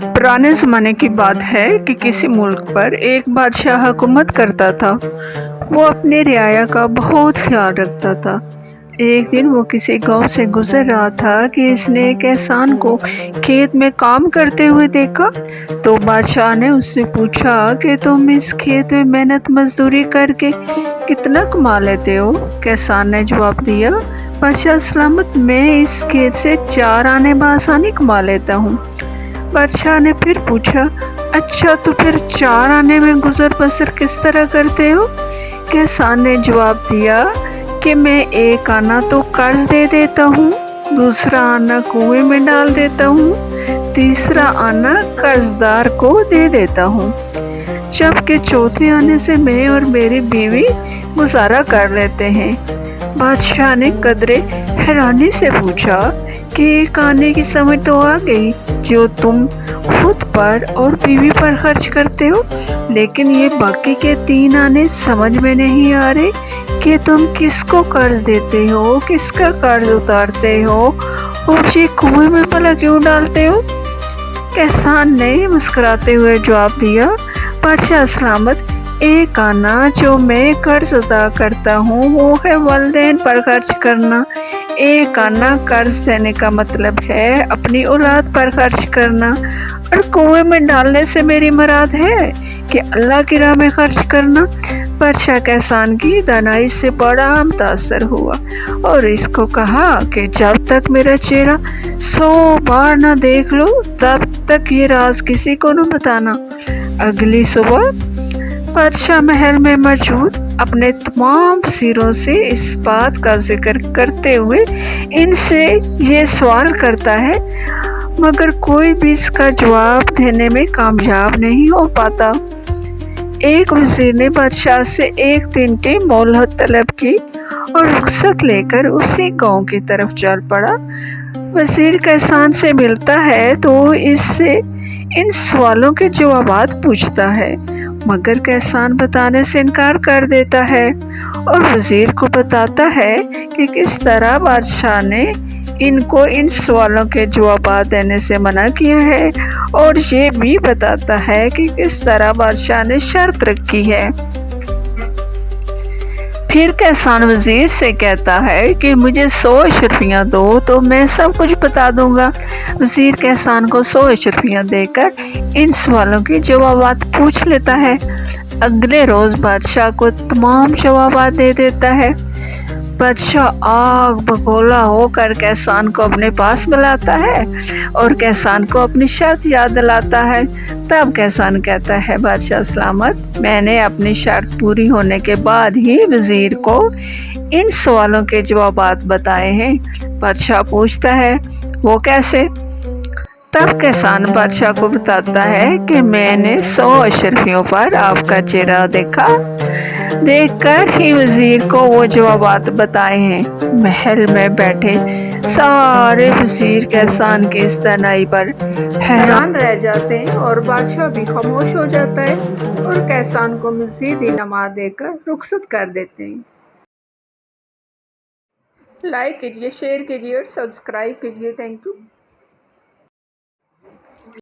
पुराने ज़माने की बात है कि किसी मुल्क पर एक बादशाह हुकूमत करता था। वो अपने रियाया का बहुत ख्याल रखता था। एक दिन वो किसी गांव से गुजर रहा था कि इसने एक एहसान को खेत में काम करते हुए देखा। तो बादशाह ने उससे पूछा कि तुम इस खेत में मेहनत मजदूरी करके कितना कमा लेते हो? किसान ने जवाब दिया, बादशाह सलामत, मैं इस खेत से 4 आने बआसानी कमा लेता हूँ। बादशाह ने फिर पूछा, अच्छा तो फिर 4 आने में गुजर बसर किस तरह करते हो? किसान ने जवाब दिया कि मैं 1 आना तो कर्ज दे देता हूँ, दूसरा आना कुएं में डाल देता हूँ, तीसरा आना कर्जदार को दे देता हूँ, जबकि चौथे आने से मैं और मेरी बीवी गुजारा कर लेते हैं। बादशाह ने कदरे हैरानी से पूछा कि 1 आने की समझ तो आ गई जो तुम खुद पर और बीवी पर खर्च करते हो, लेकिन ये बाकी के 3 आने समझ में नहीं आ रहे कि तुम किसको कर्ज देते हो, किसका कर्ज उतारते हो और ये कुएं में भला क्यों डालते हो? किसान ने मुस्कुराते हुए जवाब दिया, बादशाह सलामत, 1 आना जो मैं कर्ज अदा करता हूँ वो है वालिदैन पर खर्च करना। 1 आना कर्ज देने का मतलब है अपनी औलाद पर खर्च करना, और कुएं में डालने से मेरी मुराद है कि अल्लाह की राह में खर्च करना। बादशाह किसान की दानाई से बड़ा मुतासर हुआ और इसको कहा कि जब तक मेरा चेहरा 100 बार ना देख लो तब तक ये राज किसी को न बताना। अगली सुबह बादशाह महल में मौजूद अपने तमाम वज़ीरों से इस बात का जिक्र करते हुए इनसे ये सवाल करता है, मगर कोई भी इसका जवाब देने में कामयाब नहीं हो पाता। एक वज़ीर ने बादशाह से 1 दिन की मोहलत तलब की और रुखसत लेकर उसी गांव की तरफ चल पड़ा। वज़ीर किसान से मिलता है तो इससे इन सवालों के जवाबात पूछता है, मगर किसान बताने से इनकार कर देता है और वज़ीर को बताता है कि किस तरह बादशाह ने इनको इन सवालों के जवाब देने से मना किया है, और ये भी बताता है कि किस तरह बादशाह ने शर्त रखी है। फिर किसान वज़ीर से कहता है कि मुझे 100 अशरफियाँ दो तो मैं सब कुछ बता दूंगा। वज़ीर किसान को 100 अशरफियाँ देकर इन सवालों के जवाबात पूछ लेता है। अगले रोज़ बादशाह को तमाम जवाबात दे देता है। बादशाह आग बगोला होकर किसान को अपने पास बुलाता है और किसान को अपनी शर्त याद दिलाता है। तब किसान कहता है, बादशाह सलामत, मैंने अपनी शर्त पूरी होने के बाद ही वज़ीर को इन सवालों के जवाबात बताए हैं। बादशाह पूछता है, वो कैसे? तब किसान बादशाह को बताता है कि मैंने 100 अशरफियों पर आपका चेहरा देखकर ही वज़ीर को वो जवाबात बताए हैं। महल में बैठे सारे वज़ीर किसान की इस दानाई पर हैरान रह जाते हैं और बादशाह भी खामोश हो जाता है और किसान को मज़ीद इनामात देकर रुखसत कर देते हैं। लाइक कीजिए, शेयर कीजिए और सब्सक्राइब कीजिए। Thank you.